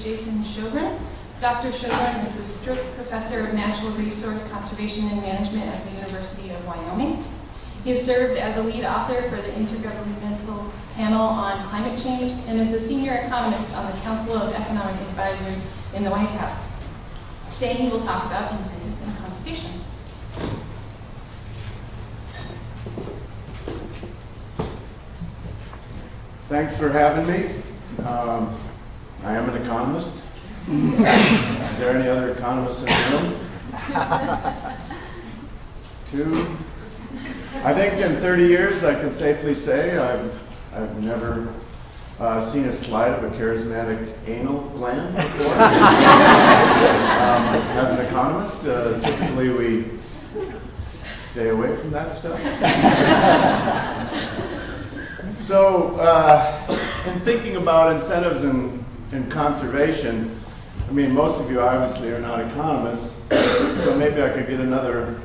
Jason Shogren. Dr. Shogren is the Strick Professor of Natural Resource Conservation and Management at the University of Wyoming. He has served as a lead author for the Intergovernmental Panel on Climate Change and is a senior economist on the Council of Economic Advisors in the White House. Today he will talk about incentives and conservation. Thanks for having me. I am an economist. Is there any other economists in the room? Two. I think in 30 years I can safely say I've never seen a slide of a charismatic anal gland before. As an economist, typically we stay away from that stuff. So, in thinking about incentives and conservation, I mean, most of you obviously are not economists, so maybe I could get another,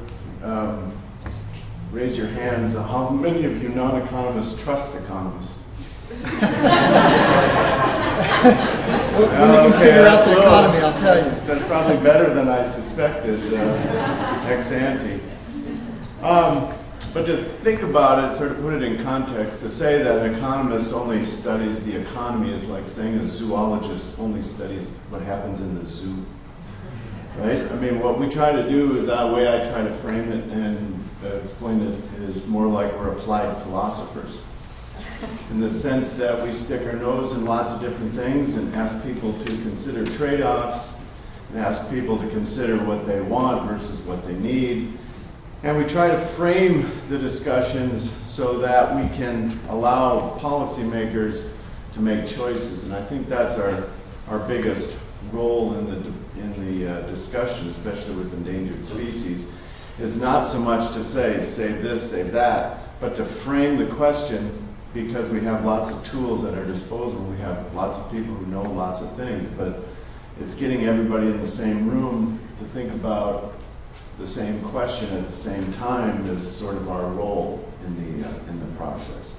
raise your hands. How many of you non-economists trust economists? When we can figure out the economy, I'll tell you. That's probably better than I suspected, ex ante. But to think about it, sort of put it in context, to say that an economist only studies the economy is like saying a zoologist only studies what happens in the zoo, right? I mean, what we try to do is the way I try to frame it and explain it is more like we're applied philosophers, in the sense that we stick our nose in lots of different things and ask people to consider trade-offs and ask people to consider what they want versus what they need. And we try to frame the discussions so that we can allow policymakers to make choices. And I think that's our biggest role in the discussion, especially with endangered species, is not so much to say, save this, save that, but to frame the question, because we have lots of tools at our disposal. We have lots of people who know lots of things, but it's getting everybody in the same room to think about the same question at the same time is sort of our role in the process.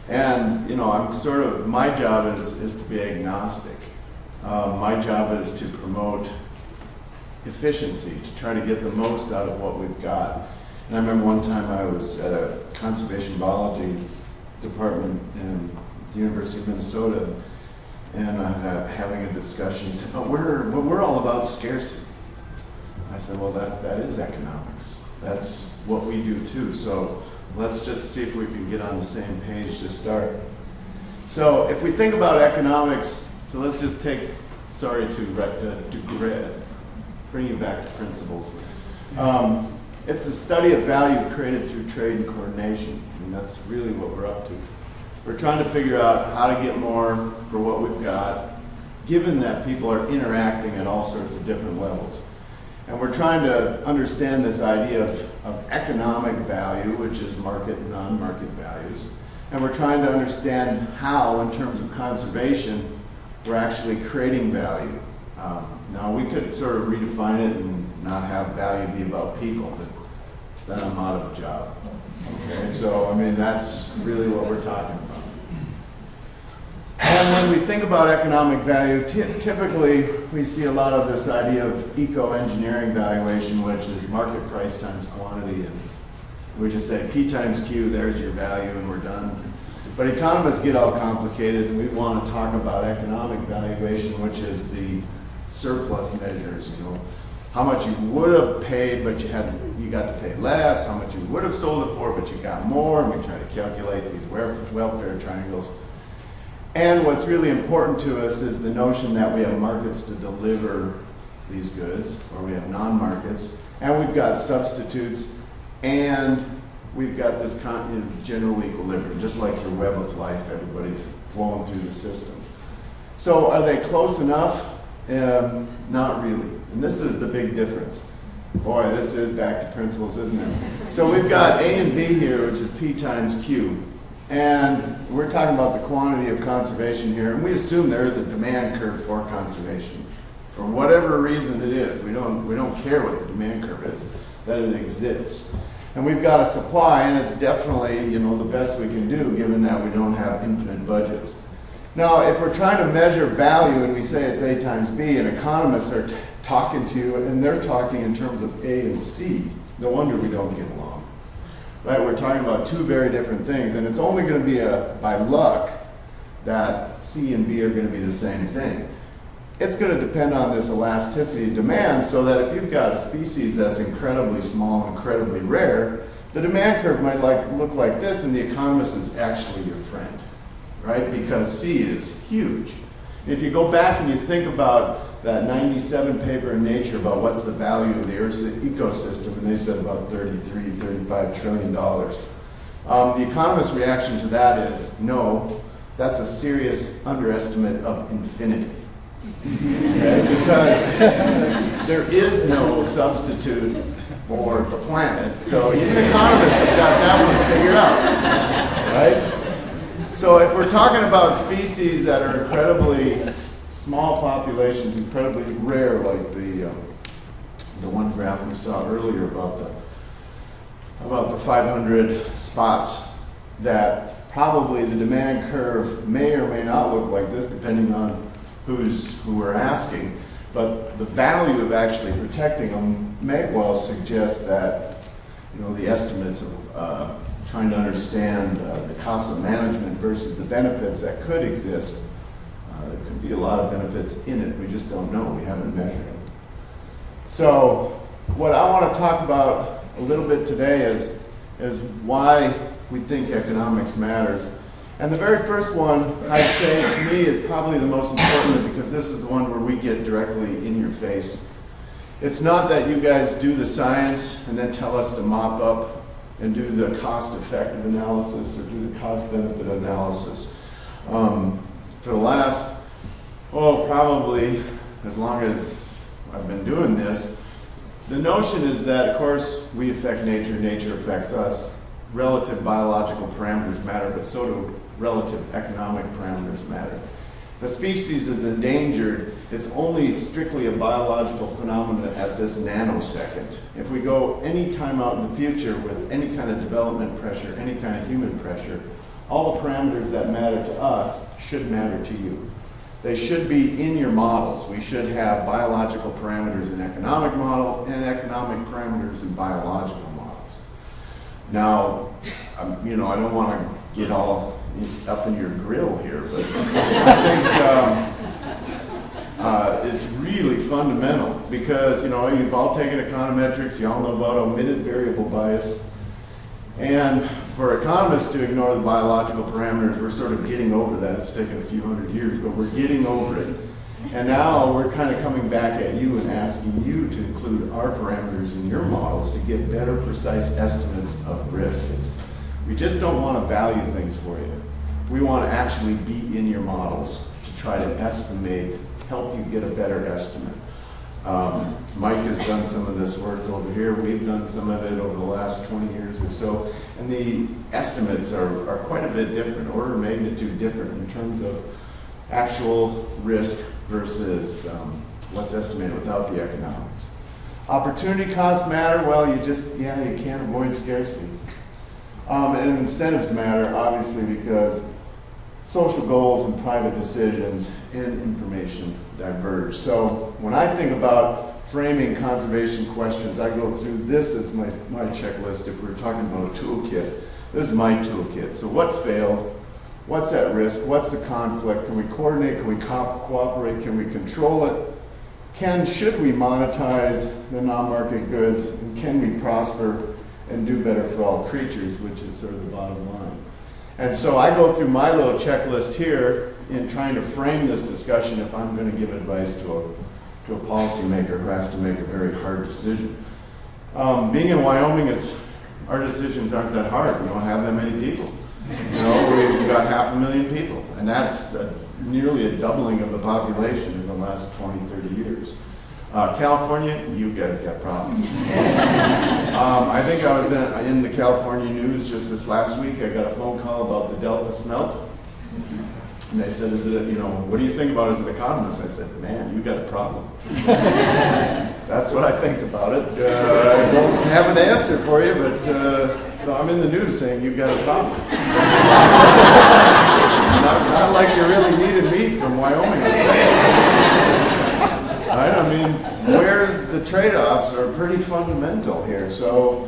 And I'm sort of, my job is to be agnostic. My job is to promote efficiency, to try to get the most out of what we've got. And I remember one time I was at a conservation biology department in the University of Minnesota, and having a discussion. He said, "But we're all about scarcity." I said, "Well, that is economics. That's what we do too. So let's just see if we can get on the same page to start." So if we think about economics, so let's just take, sorry to bring you back to principles. It's the study of value created through trade and coordination. And that's really what we're up to. We're trying to figure out how to get more for what we've got, given that people are interacting at all sorts of different levels. And we're trying to understand this idea of economic value, which is market and non-market values. And we're trying to understand how, in terms of conservation, we're actually creating value. Now, we could sort of redefine it and not have value be about people, but then I'm out of a job. Okay, so, I mean, that's really what we're talking about. And when we think about economic value, typically we see a lot of this idea of eco-engineering valuation, which is market price times quantity, and we just say P times Q, there's your value, and we're done. But economists get all complicated, and we want to talk about economic valuation, which is the surplus measures, how much you would have paid, but you got to pay less, how much you would have sold it for, but you got more, and we try to calculate these welfare triangles. And what's really important to us is the notion that we have markets to deliver these goods, or we have non-markets, and we've got substitutes, and we've got this general equilibrium, just like your web of life, everybody's flowing through the system. So are they close enough? Not really. And this is the big difference. Boy, this is back to principles, isn't it? So we've got A and B here, which is P times Q. And we're talking about the quantity of conservation here, and we assume there is a demand curve for conservation. For whatever reason it is, we don't care what the demand curve is, that it exists. And we've got a supply, and it's definitely the best we can do, given that we don't have infinite budgets. Now, if we're trying to measure value and we say it's A times B, and economists are talking to you, and they're talking in terms of A and C, no wonder we don't get along. Right? We're talking about two very different things, and it's only going to be by luck that C and B are going to be the same thing. It's going to depend on this elasticity of demand, so that if you've got a species that's incredibly small, incredibly rare, the demand curve might look like this, and the economist is actually your friend. Right? Because C is huge. If you go back and you think about that 97 paper in Nature about what's the value of the Earth's ecosystem, and they said about $35 trillion. The economist's reaction to that is, no, that's a serious underestimate of infinity. Okay? Because there is no substitute for the planet, so even economists have got that one figured out. Right? So if we're talking about species that are incredibly small populations, incredibly rare, like the one graph we saw earlier about the 500 spots, that probably the demand curve may or may not look like this, depending on who we're asking. But the value of actually protecting them may well suggest that, the estimates of trying to understand the cost of management versus the benefits that could exist. There could be a lot of benefits in it. We just don't know. We haven't measured them. So what I want to talk about a little bit today is why we think economics matters. And the very first one, I'd say, to me, is probably the most important, because this is the one where we get directly in your face. It's not that you guys do the science and then tell us to mop up and do the cost-effective analysis or do the cost-benefit analysis. For the last, probably as long as I've been doing this, the notion is that, of course, we affect nature, nature affects us. Relative biological parameters matter, but so do relative economic parameters matter. If a species is endangered, it's only strictly a biological phenomenon at this nanosecond. If we go any time out in the future with any kind of development pressure, any kind of human pressure, all the parameters that matter to us should matter to you. They should be in your models. We should have biological parameters in economic models and economic parameters in biological models. Now, I don't want to get all up in your grill here, but I think it's really fundamental, because you've all taken econometrics, you all know about omitted variable bias, and for economists to ignore the biological parameters, we're sort of getting over that. It's taken a few hundred years, but we're getting over it. And now we're kind of coming back at you and asking you to include our parameters in your models to get better, precise estimates of risk. We just don't want to value things for you. We want to actually be in your models to try to estimate, help you get a better estimate. Mike has done some of this work over here. We've done some of it over the last 20 years or so. And the estimates are quite a bit different, order of magnitude different in terms of actual risk versus what's estimated without the economics. Opportunity costs matter. Well, you can't avoid scarcity. And incentives matter, obviously, because social goals and private decisions and information diverge. So when I think about framing conservation questions, I go through this as my checklist. If we're talking about a toolkit, this is my toolkit. So what failed? What's at risk? What's the conflict? Can we coordinate? Can we cooperate? Can we control it? Should we monetize the non-market goods? And can we prosper and do better for all creatures, which is sort of the bottom line. And so I go through my little checklist here in trying to frame this discussion if I'm going to give advice to a policymaker who has to make a very hard decision. Being in Wyoming, our decisions aren't that hard. We don't have that many people. We've got 500,000 people, and that's nearly a doubling of the population in the last 20, 30 years. California, you guys got problems. I think I was in the California news just this last week. I got a phone call about the Delta smelt. And they said, what do you think about it as an economist? I said, man, you got a problem. That's what I think about it. I don't have an answer for you, but so I'm in the news saying you've got a problem. Not like you really needed meat from Wyoming. Right? I mean, where's the trade-offs are pretty fundamental here. So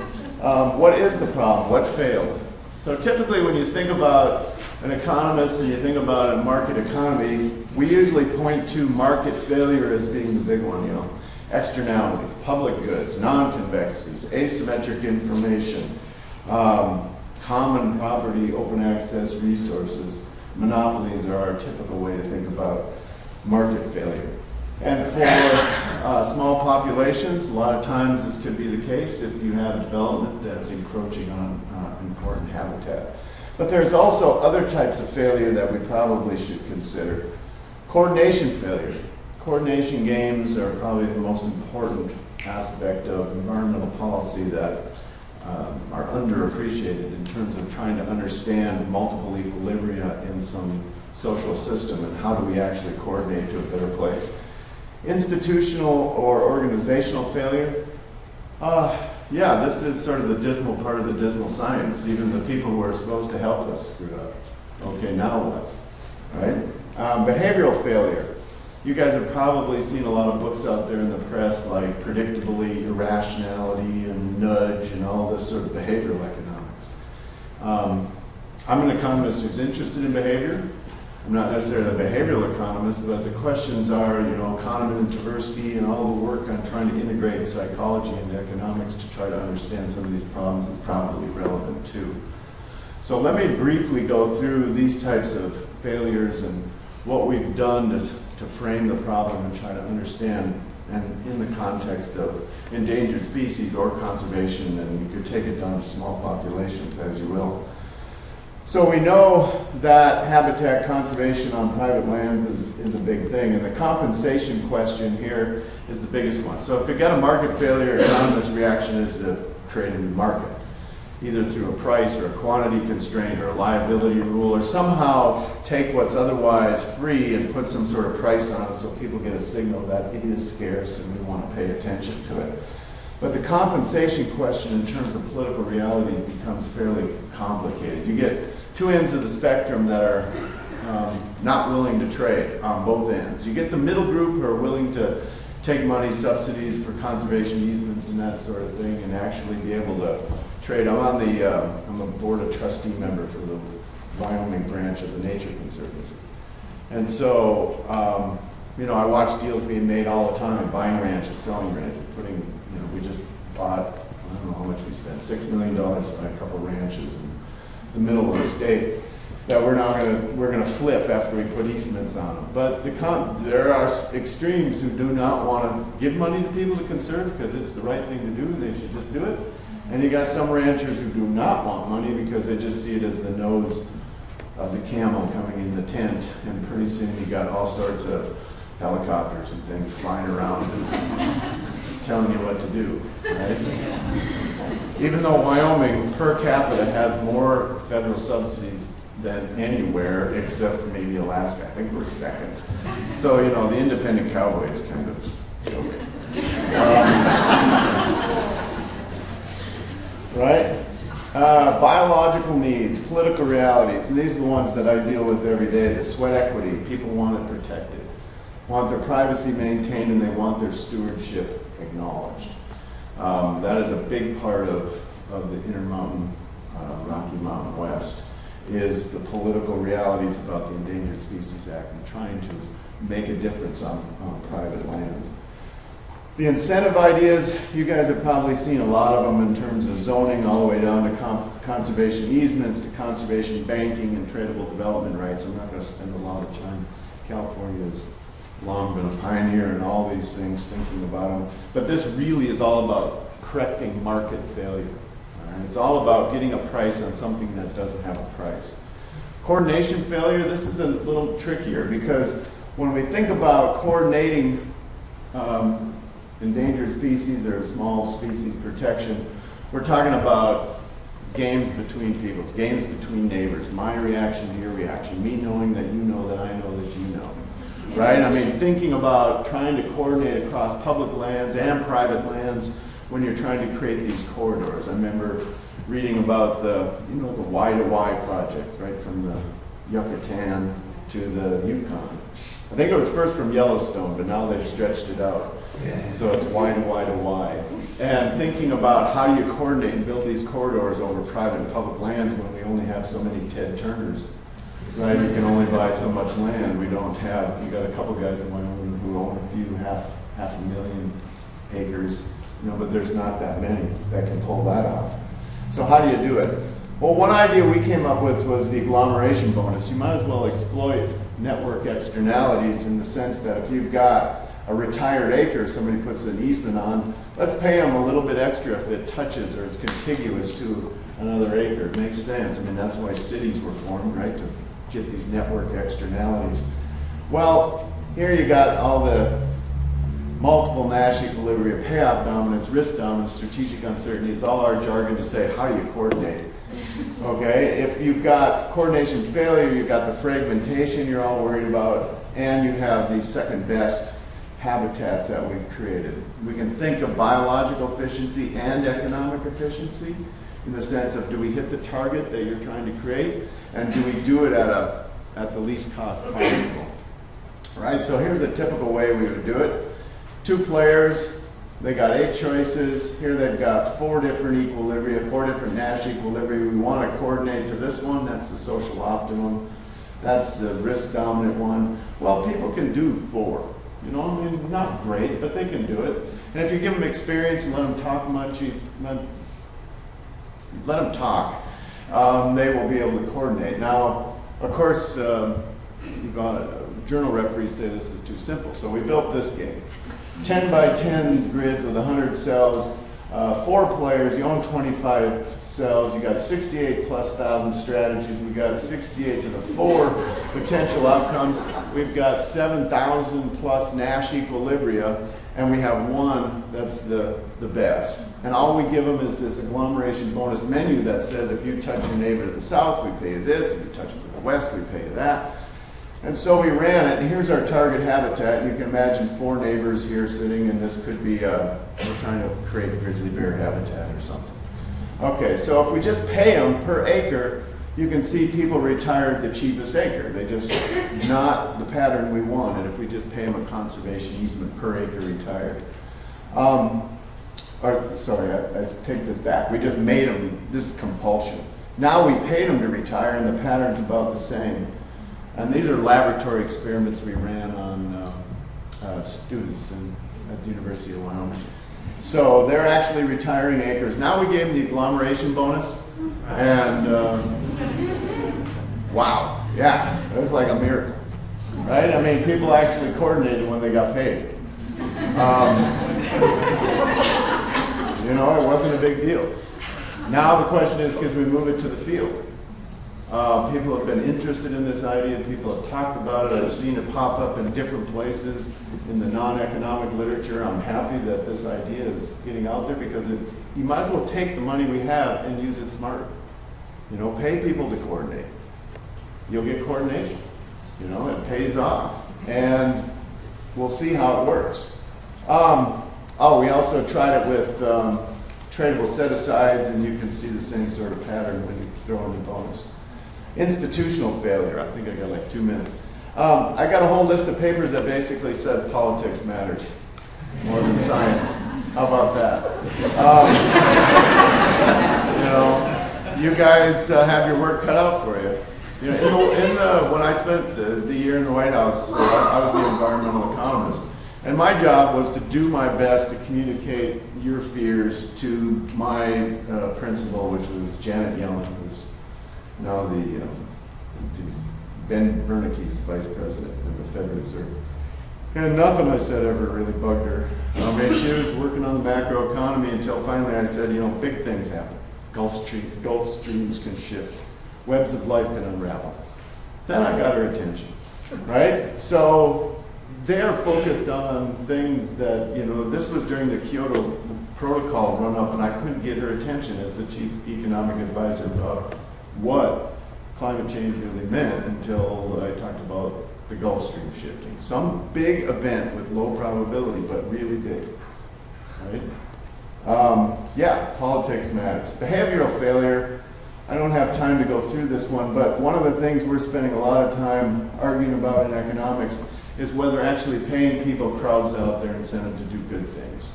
what is the problem? What failed? So typically when you think about an economist and you think about a market economy, we usually point to market failure as being the big one, you know. Externalities, public goods, non-convexities, asymmetric information, common property, open access resources. Monopolies are our typical way to think about market failure. And for small populations, a lot of times this could be the case if you have development that's encroaching on important habitat. But there's also other types of failure that we probably should consider. Coordination failure. Coordination games are probably the most important aspect of environmental policy that are underappreciated in terms of trying to understand multiple equilibria in some social system and how do we actually coordinate to a better place. Institutional or organizational failure. Yeah, this is sort of the dismal part of the dismal science. Even the people who are supposed to help us screwed up. Okay, now what? Right? Behavioral failure. You guys have probably seen a lot of books out there in the press like Predictably, Irrationality, and Nudge, and all this sort of behavioral economics. I'm an economist who's interested in behavior. I'm not necessarily a behavioral economist, but the questions are, you know, Kahneman and Tversky and all the work on trying to integrate psychology and economics to try to understand some of these problems is probably relevant too. So let me briefly go through these types of failures and what we've done to frame the problem and try to understand, and in the context of endangered species or conservation, and you could take it down to small populations as you will. So we know that habitat conservation on private lands is a big thing, and the compensation question here is the biggest one. So if you get a market failure, economist reaction is to create a new market, either through a price or a quantity constraint or a liability rule, or somehow take what's otherwise free and put some sort of price on it so people get a signal that it is scarce and we want to pay attention to it. But the compensation question in terms of political reality becomes fairly complicated. You get two ends of the spectrum that are not willing to trade on both ends. You get the middle group who are willing to take money, subsidies for conservation easements and that sort of thing, and actually be able to trade. I'm a board of trustee member for the Wyoming branch of the Nature Conservancy. And so, you know, I watch deals being made all the time, buying ranches, selling ranches, putting, you know, we just bought, I don't know how much we spent, $6 million to buy a couple ranches in the middle of the state that we're gonna flip after we put easements on them. But there are extremes who do not want to give money to people to conserve because it's the right thing to do and they should just do it. And you got some ranchers who do not want money because they just see it as the nose of the camel coming in the tent, and pretty soon you got all sorts of helicopters and things flying around and telling you what to do, right? Even though Wyoming per capita has more federal subsidies than anywhere except for maybe Alaska. I think we're second. So, you know, the independent cowboy is kind of joking. Right? Biological needs, political realities, and these are the ones that I deal with every day. The sweat equity, people want it protected, want their privacy maintained, and they want their stewardship acknowledged. That is a big part of the Intermountain, Rocky Mountain West, is the political realities about the Endangered Species Act and trying to make a difference on private lands. The incentive ideas, you guys have probably seen a lot of them in terms of zoning all the way down to conservation easements, to conservation banking and tradable development rights. I'm not going to spend a lot of time. California has long been a pioneer in all these things, thinking about them. But this really is all about correcting market failure. Right? It's all about getting a price on something that doesn't have a price. Coordination failure, this is a little trickier because when we think about coordinating endangered species or small species protection, we're talking about games between peoples, games between neighbors, my reaction to your reaction, me knowing that you know that I know that you know, right? I mean, thinking about trying to coordinate across public lands and private lands when you're trying to create these corridors. I remember reading about the Y to Y project, right, from the Yucatan to the Yukon. I think it was first from Yellowstone, but now they've stretched it out. So it's Y to Y to Y. And thinking about how do you coordinate and build these corridors over private and public lands when we only have so many Ted Turners, right? You can only buy so much land. We don't have, you got a couple guys in Wyoming who own a few, half a million acres, you know, but there's not that many that can pull that off. So how do you do it? Well, one idea we came up with was the agglomeration bonus. You might as well exploit network externalities in the sense that if you've got a retired acre somebody puts an easement on, let's pay them a little bit extra if it touches or is contiguous to another acre. It makes sense. I mean, that's why cities were formed, right, to get these network externalities. Well, here you got all the multiple Nash equilibria, payoff dominance, risk dominance, strategic uncertainty. It's all our jargon to say, how do you coordinate? Okay, if you've got coordination failure, you've got the fragmentation you're all worried about, and you have these second best habitats that we've created. We can think of biological efficiency and economic efficiency in the sense of, do we hit the target that you're trying to create, and do we do it at the least cost possible? Right, so here's a typical way we would do it. 2 players, they got 8 choices. Here they've got 4 different equilibria, 4 different Nash equilibria. We want to coordinate to this one. That's the social optimum. That's the risk dominant one. Well, people can do 4. You know, I mean, not great, but they can do it. And if you give them experience and let them talk much, let them talk, they will be able to coordinate. Now, of course, journal referees say this is too simple, so we built this game. 10 by 10 grids with 100 cells, 4 players, you own 25 cells, you got 68 plus thousand strategies, we got 68 to the 4 potential outcomes, we've got 7,000 plus Nash equilibria, and we have 1 that's the best. And all we give them is this agglomeration bonus menu that says if you touch your neighbor to the south, we pay you this, if you touch them to the west, we pay you that. And so we ran it, and here's our target habitat. You can imagine 4 neighbors here sitting, and this could be, we're trying to create a grizzly bear habitat or something. Okay, so if we just pay them per acre, you can see people retired the cheapest acre. They just, not the pattern we wanted if we just pay them a conservation easement per acre retired. Sorry, I take this back. We just made them, this is compulsion. Now we paid them to retire, and the pattern's about the same. And these are laboratory experiments we ran on students at the University of Wyoming. So they're actually retiring acres. Now we gave them the agglomeration bonus, and wow, yeah, it was like a miracle, right? I mean, people actually coordinated when they got paid. You know, it wasn't a big deal. Now the question is, can we move it to the field? People have been interested in this idea. People have talked about it. I've seen it pop up in different places in the non-economic literature. I'm happy that this idea is getting out there because you might as well take the money we have and use it smarter. You know, pay people to coordinate. You'll get coordination. You know, it pays off. And we'll see how it works. We also tried it with tradable set-asides, and you can see the same sort of pattern when you throw in the bonus. Institutional failure. I think I got like 2 minutes. I got a whole list of papers that basically says politics matters more than science. How about that? You know, you guys have your work cut out for you. You know, when I spent the year in the White House, I was the environmental economist, and my job was to do my best to communicate your fears to my principal, which was Janet Yellen, who's now the Ben Bernanke's vice president of the Federal Reserve. And nothing I said ever really bugged her. I mean, she was working on the macro economy until finally I said, you know, big things happen. Gulf streams can shift. Webs of life can unravel. Then I got her attention, right? So they're focused on things that, you know, this was during the Kyoto Protocol run up, and I couldn't get her attention as the chief economic advisor about what climate change really meant until I talked about the Gulf Stream shifting. Some big event with low probability, but really big, right? Yeah, politics matters. Behavioral failure, I don't have time to go through this one, but one of the things we're spending a lot of time arguing about in economics is whether actually paying people crowds out their incentive to do good things.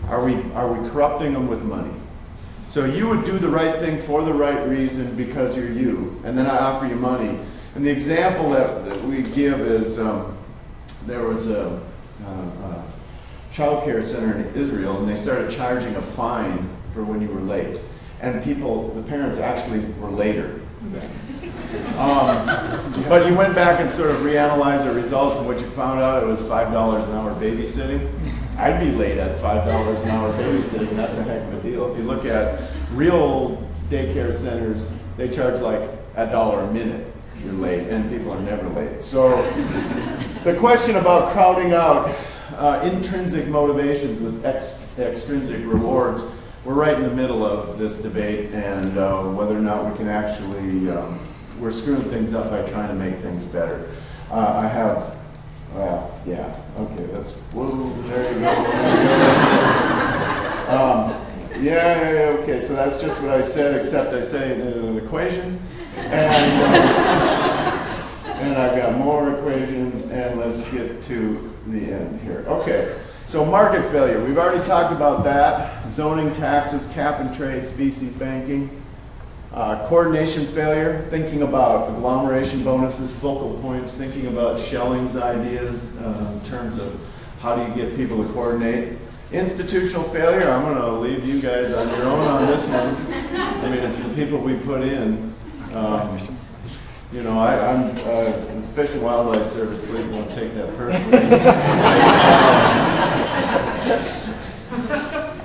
Are we corrupting them with money? So you would do the right thing for the right reason because you're you, and then I offer you money. And the example that we give is there was a child care center in Israel, and they started charging a fine for when you were late. And the parents actually were later. But you went back and sort of reanalyzed the results, and what you found out, it was $5 an hour babysitting. I'd be late at $5 an hour babysitting, and that's a heck of a deal. If you look at real daycare centers, they charge like $1 a minute you're late, and people are never late. So the question about crowding out intrinsic motivations with extrinsic rewards, we're right in the middle of this debate, and whether or not we can actually, we're screwing things up by trying to make things better. I have, yeah, okay, that's, whoa, there you go. Yeah, okay, so that's just what I said, except I say an equation, and I've got more equations, and let's get to the end here. Okay. So market failure, we've already talked about that. Zoning, taxes, cap and trade, species banking. Coordination failure, thinking about agglomeration bonuses, focal points, thinking about Schelling's ideas in terms of how do you get people to coordinate. Institutional failure, I'm going to leave you guys on your own on this one. I mean, it's the people we put in. You know, I'm Fish and Wildlife Service, please don't take that personally.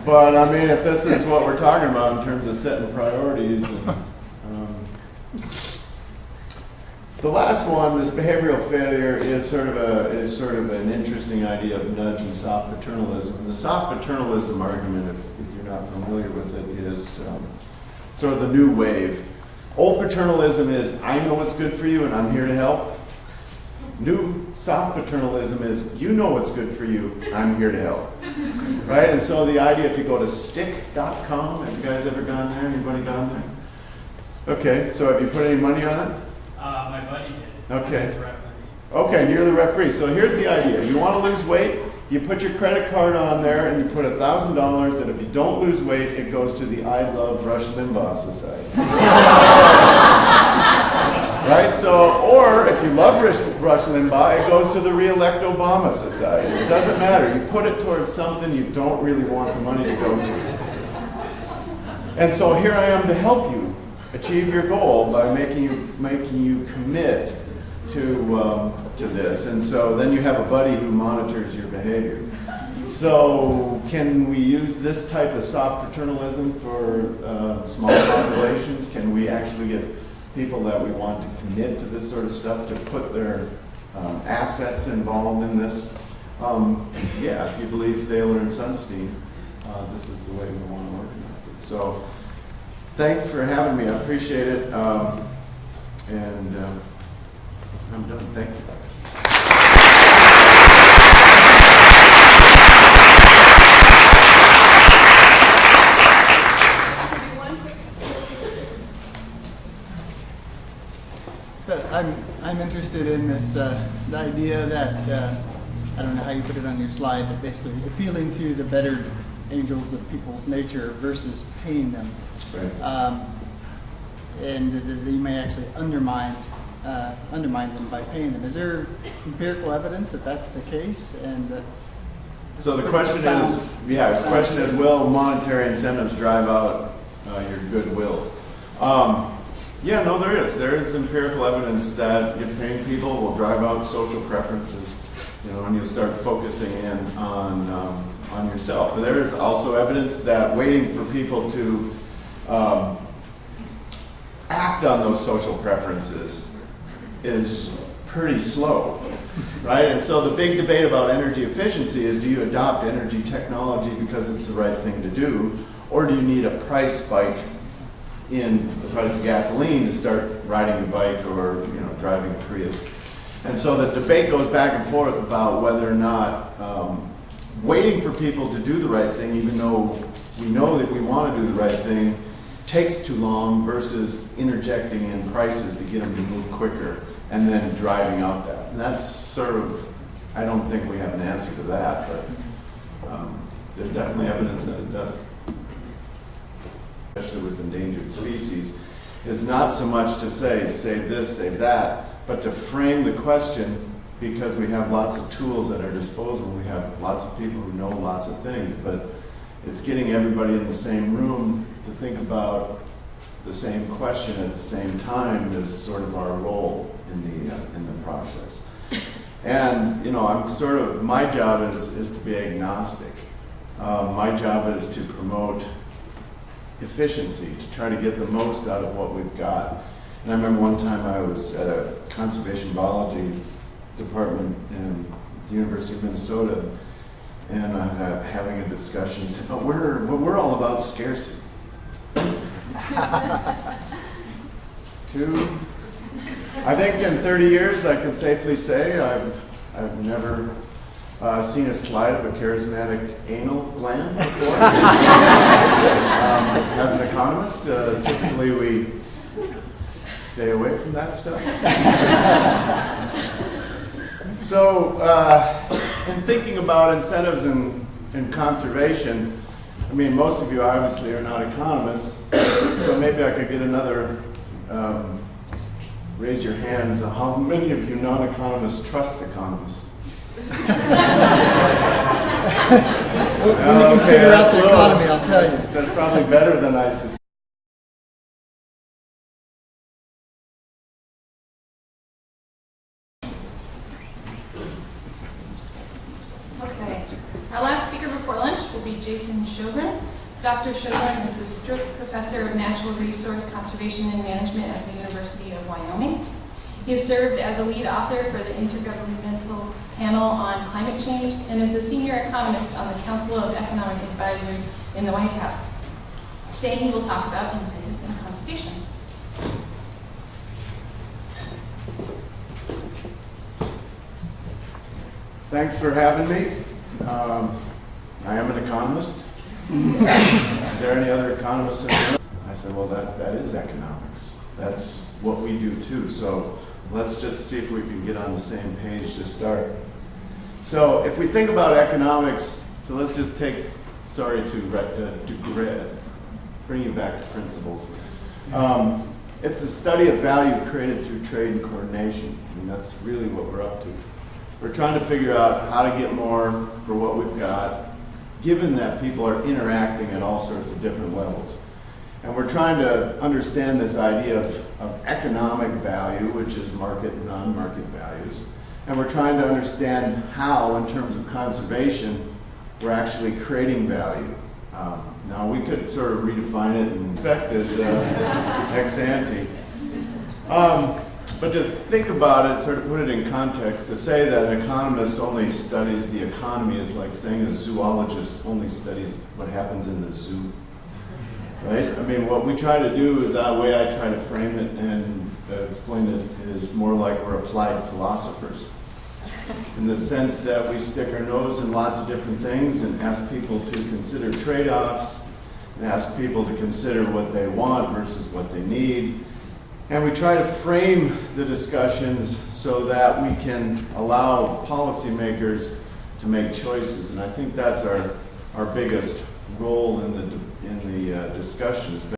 But I mean, if this is what we're talking about in terms of setting priorities, the last one, this behavioral failure, is sort of an interesting idea of nudge and soft paternalism. And the soft paternalism argument, if you're not familiar with it, is sort of the new wave. Old paternalism is, I know what's good for you and I'm here to help. New soft paternalism is, you know what's good for you, I'm here to help. Right? And so the idea, if you go to stick.com, have you guys ever gone there? Anybody gone there? Okay, so have you put any money on it? My buddy did. Okay. Okay, and you're the referee. So here's the idea. You want to lose weight, you put your credit card on there and you put $1,000 that if you don't lose weight, it goes to the I Love Rush Limbaugh Society. Right? So, or if you love Rush Limbaugh, it goes to the Re-elect Obama Society. It doesn't matter. You put it towards something you don't really want the money to go to. And so here I am to help you achieve your goal by making you commit to this. And so then you have a buddy who monitors your behavior. So can we use this type of soft paternalism for small populations? Can we actually get people that we want to commit to this sort of stuff to put their assets involved in this? Yeah, if you believe Thaler and Sunstein, this is the way we want to organize it. So thanks for having me. I appreciate it. And I'm done. Thank you. So I'm interested in this the idea that I don't know how you put it on your slide, but basically appealing to the better angels of people's nature versus paying them. Right. And that you may actually undermine them by paying them. Is there empirical evidence that that's the case? And so the question is, the question is, will monetary incentives drive out your goodwill? Yeah, no, there is. There is empirical evidence that paying people will drive out social preferences. You know, and you start focusing in on yourself. But there is also evidence that waiting for people to act on those social preferences is pretty slow, right? And so the big debate about energy efficiency is, do you adopt energy technology because it's the right thing to do, or do you need a price spike in the price of gasoline to start riding a bike or driving a Prius? And so the debate goes back and forth about whether or not waiting for people to do the right thing, even though we know that we want to do the right thing, takes too long versus interjecting in prices to get them to move quicker and then driving out that. And that's sort of, I don't think we have an answer to that, but there's definitely evidence that it does. Especially with endangered species, is not so much to say, save this, save that, but to frame the question, because we have lots of tools at our disposal. We have lots of people who know lots of things, but it's getting everybody in the same room to think about the same question at the same time is sort of our role in the process. And I'm sort of, my job is to be agnostic. My job is to promote efficiency, to try to get the most out of what we've got. And I remember one time I was at a conservation biology department in the University of Minnesota, and having a discussion. He said, "But we're all about scarcity." I think in 30 years, I can safely say I've never seen a slide of a charismatic anal gland before. As an economist, typically we stay away from that stuff. So, in thinking about incentives in conservation, I mean, most of you obviously are not economists, so maybe I could get another, raise your hands. How many of you non-economists trust economists? When you can figure out the economy, I'll tell you. That's probably better than I suspected. Okay. Our last speaker before lunch will be Shogren. Dr. Shogren is the Stroop Professor of Natural Resource Conservation and Management at the University of Wyoming. He has served as a lead author for the Intergovernmental Panel on Climate Change and is a senior economist on the Council of Economic Advisors in the White House. Today he will talk about incentives in conservation. Thanks for having me. I am an economist. Is there any other economists in the room? I said, well, that is economics. That's what we do too. So let's just see if we can get on the same page to start. So if we think about economics, so let's just take, sorry to bring you back to principles. It's the study of value created through trade and coordination. I mean, that's really what we're up to. We're trying to figure out how to get more for what we've got, given that people are interacting at all sorts of different levels. And we're trying to understand this idea of economic value, which is market and non-market values. And we're trying to understand how, in terms of conservation, we're actually creating value. Now, we could sort of redefine it and expected ex ante. But to think about it, sort of put it in context, to say that an economist only studies the economy is like saying a zoologist only studies what happens in the zoo. Right? I mean, what we try to do is, the way I try to frame it and explain it is more like we're applied philosophers. In the sense that we stick our nose in lots of different things and ask people to consider trade-offs, and ask people to consider what they want versus what they need. And we try to frame the discussions so that we can allow policymakers to make choices. And I think that's our biggest role in the discussions.